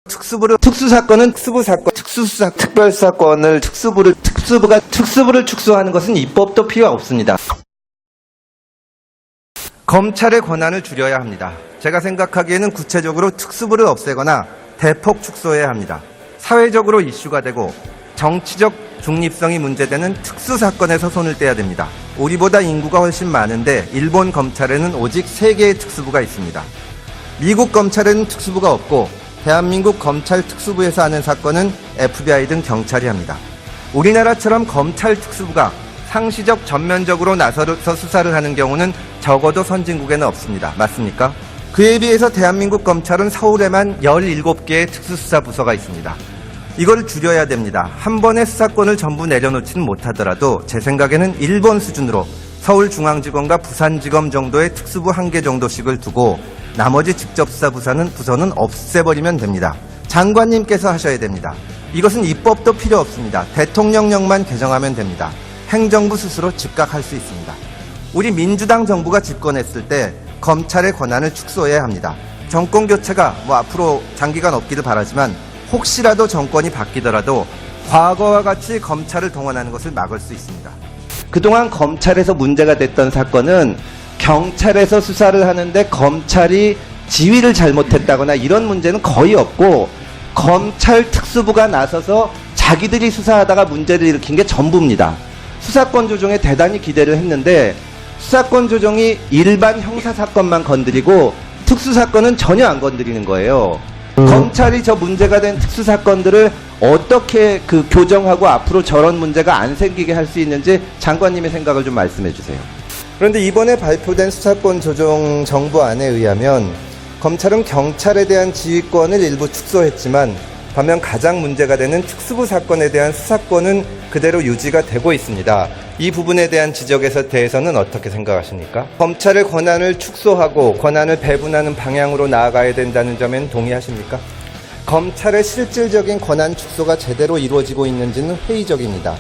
특수사건은 특수사건, 특수수사, 특별사건을 특수부를 축소하는 것은 입법도 필요 없습니다. 검찰의 권한을 줄여야 합니다. 제가 생각하기에는 구체적으로 특수부를 없애거나 대폭 축소해야 합니다. 사회적으로 이슈가 되고 정치적 중립성이 문제되는 특수사건에서 손을 떼야 됩니다. 우리보다 인구가 훨씬 많은데 일본 검찰에는 오직 3개의 특수부가 있습니다. 미국 검찰에는 특수부가 없고 대한민국 검찰 특수부에서 하는 사건은 FBI 등 경찰이 합니다. 우리나라처럼 검찰 특수부가 상시적 전면적으로 나서서 수사를 하는 경우는 적어도 선진국에는 없습니다. 맞습니까? 그에 비해서 대한민국 검찰은 서울에만 17개의 특수수사 부서가 있습니다. 이걸 줄여야 됩니다. 한 번에 수사권을 전부 내려놓지는 못하더라도 제 생각에는 일본 수준으로 서울중앙지검과 부산지검 정도의 특수부 1개 정도씩을 두고 나머지 직접수사 부서는 없애버리면 됩니다. 장관님께서 하셔야 됩니다. 이것은 입법도 필요 없습니다. 대통령령만 개정하면 됩니다. 행정부 스스로 즉각할 수 있습니다. 우리 민주당 정부가 집권했을 때 검찰의 권한을 축소해야 합니다. 정권 교체가 앞으로 장기간 없기를 바라지만 혹시라도 정권이 바뀌더라도 과거와 같이 검찰을 동원하는 것을 막을 수 있습니다. 그동안 검찰에서 문제가 됐던 사건은 경찰에서 수사를 하는데 검찰이 지휘를 잘못했다거나 이런 문제는 거의 없고 검찰 특수부가 나서서 자기들이 수사하다가 문제를 일으킨 게 전부입니다. 수사권 조정에 대단히 기대를 했는데 수사권 조정이 일반 형사사건만 건드리고 특수사건은 전혀 안 건드리는 거예요. 검찰이 저 문제가 된 특수사건들을 어떻게 교정하고 앞으로 저런 문제가 안 생기게 할 수 있는지 장관님의 생각을 좀 말씀해 주세요. 그런데 이번에 발표된 수사권 조정 정부안에 의하면 검찰은 경찰에 대한 지휘권을 일부 축소했지만 반면 가장 문제가 되는 특수부 사건에 대한 수사권은 그대로 유지가 되고 있습니다. 이 부분에 대한 지적에 대해서는 어떻게 생각하십니까? 검찰의 권한을 축소하고 권한을 배분하는 방향으로 나아가야 된다는 점엔 동의하십니까? 검찰의 실질적인 권한 축소가 제대로 이루어지고 있는지는 회의적입니다.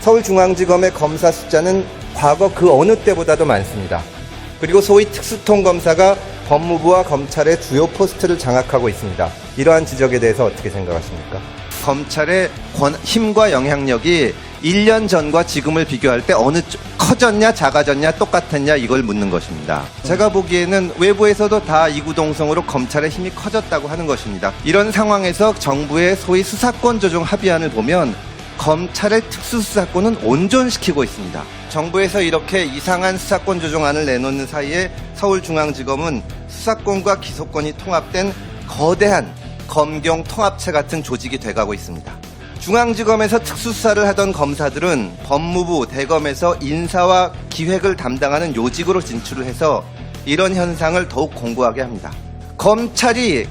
서울중앙지검의 검사 숫자는 과거 그 어느 때보다도 많습니다. 그리고 소위 특수통검사가 법무부와 검찰의 주요 포스트를 장악하고 있습니다. 이러한 지적에 대해서 어떻게 생각하십니까? 검찰의 힘과 영향력이 1년 전과 지금을 비교할 때 어느 쪽 커졌냐 작아졌냐 똑같았냐 이걸 묻는 것입니다. 제가 보기에는 외부에서도 다 이구동성으로 검찰의 힘이 커졌다고 하는 것입니다. 이런 상황에서 정부의 소위 수사권 조정 합의안을 보면 검찰의 특수수사권은 온전시키고 있습니다. 정부에서 이렇게 이상한 수사권 조정안을 내놓는 사이에 서울중앙지검은 수사권과 기소권이 통합된 거대한 검경 통합체 같은 조직이 돼가고 있습니다. 중앙지검에서 특수수사를 하던 검사들은 법무부, 대검에서 인사와 기획을 담당하는 요직으로 진출을 해서 이런 현상을 더욱 공고하게 합니다. 검찰이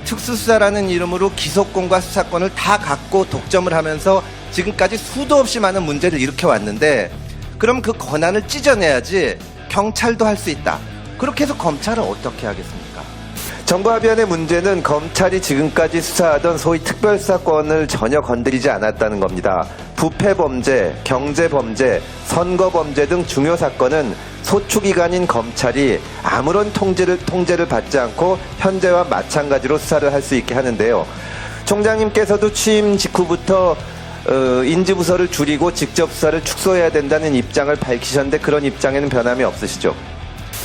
특수수사라는 이름으로 기소권과 수사권을 다 갖고 독점을 하면서 지금까지 수도 없이 많은 문제를 일으켜왔는데 그럼 그 권한을 찢어내야지 경찰도 할 수 있다. 그렇게 해서 검찰을 어떻게 하겠습니까? 정부 합의안의 문제는 검찰이 지금까지 수사하던 소위 특별수사권을 전혀 건드리지 않았다는 겁니다. 부패범죄, 경제범죄, 선거범죄 등 중요 사건은 소추기관인 검찰이 아무런 통제를 받지 않고 현재와 마찬가지로 수사를 할 수 있게 하는데요. 총장님께서도 취임 직후부터 인지부서를 줄이고 직접 수사를 축소해야 된다는 입장을 밝히셨는데 그런 입장에는 변함이 없으시죠?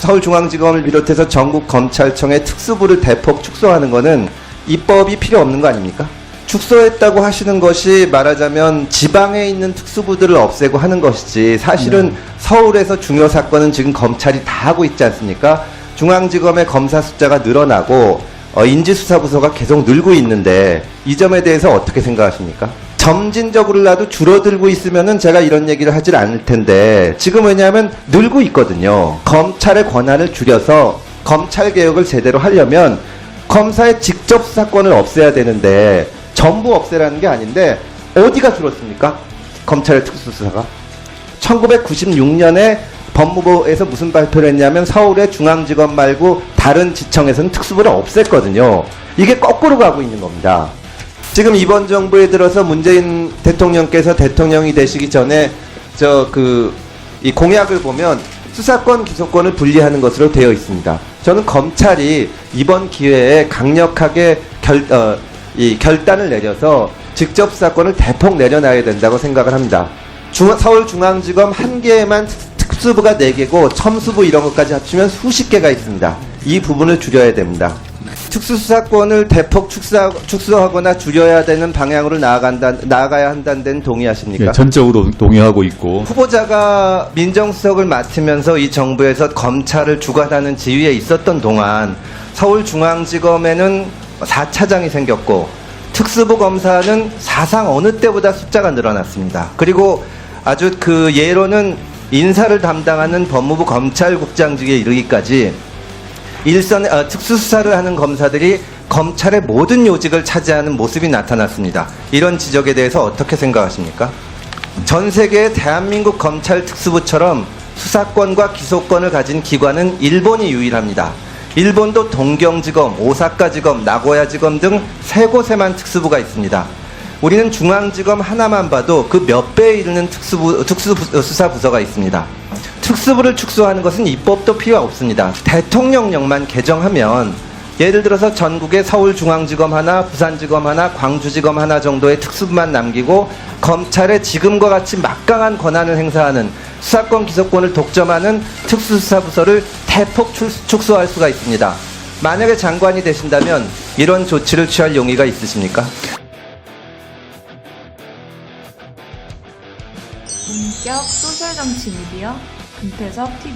서울중앙지검을 비롯해서 전국 검찰청의 특수부를 대폭 축소하는 것은 입법이 필요 없는 거 아닙니까? 축소했다고 하시는 것이 말하자면 지방에 있는 특수부들을 없애고 하는 것이지 사실은 서울에서 중요 사건은 지금 검찰이 다 하고 있지 않습니까? 중앙지검의 검사 숫자가 늘어나고 인지수사부서가 계속 늘고 있는데 이 점에 대해서 어떻게 생각하십니까? 점진적으로라도 줄어들고 있으면은 제가 이런 얘기를 하질 않을 텐데 지금 왜냐하면 늘고 있거든요. 검찰의 권한을 줄여서 검찰 개혁을 제대로 하려면 검사의 직접 수사권을 없애야 되는데 전부 없애라는 게 아닌데 어디가 줄었습니까? 검찰의 특수수사가 1996년에 법무부에서 무슨 발표를 했냐면 서울의 중앙지검 말고 다른 지청에서는 특수부를 없앴거든요. 이게 거꾸로 가고 있는 겁니다. 지금 이번 정부에 들어서 문재인 대통령께서 대통령이 되시기 전에 이 공약을 보면 수사권, 기소권을 분리하는 것으로 되어 있습니다. 저는 검찰이 이번 기회에 강력하게 이 결단을 내려서 직접 수사권을 대폭 내려놔야 된다고 생각을 합니다. 서울중앙지검 한 개에만 특수부가 4개고 첨수부 이런 것까지 합치면 수십 개가 있습니다. 이 부분을 줄여야 됩니다. 특수수사권을 대폭 축소하거나 줄여야 되는 방향으로 나아가야 한다는 데는 동의하십니까? 예, 전적으로 동의하고 있고. 후보자가 민정수석을 맡으면서 이 정부에서 검찰을 주관하는 지위에 있었던 동안 서울중앙지검에는 4차장이 생겼고 특수부 검사는 사상 어느 때보다 숫자가 늘어났습니다. 그리고 아주 그 예로는 인사를 담당하는 법무부 검찰국장직에 이르기까지 특수수사를 하는 검사들이 검찰의 모든 요직을 차지하는 모습이 나타났습니다. 이런 지적에 대해서 어떻게 생각하십니까? 전 세계의 대한민국 검찰 특수부처럼 수사권과 기소권을 가진 기관은 일본이 유일합니다. 일본도 동경지검, 오사카지검, 나고야지검 등 3곳에만 특수부가 있습니다. 우리는 중앙지검 하나만 봐도 그 몇 배에 이르는 특수수사부서가 있습니다. 특수부를 축소하는 것은 입법도 필요 없습니다. 대통령령만 개정하면 예를 들어서 전국에 서울중앙지검 하나, 부산지검 하나, 광주지검 하나 정도의 특수부만 남기고 검찰의 지금과 같이 막강한 권한을 행사하는 수사권 기소권을 독점하는 특수수사부서를 대폭 축소할 수가 있습니다. 만약에 장관이 되신다면 이런 조치를 취할 용의가 있으십니까? 본격 소셜정치 미디어 금태섭 TV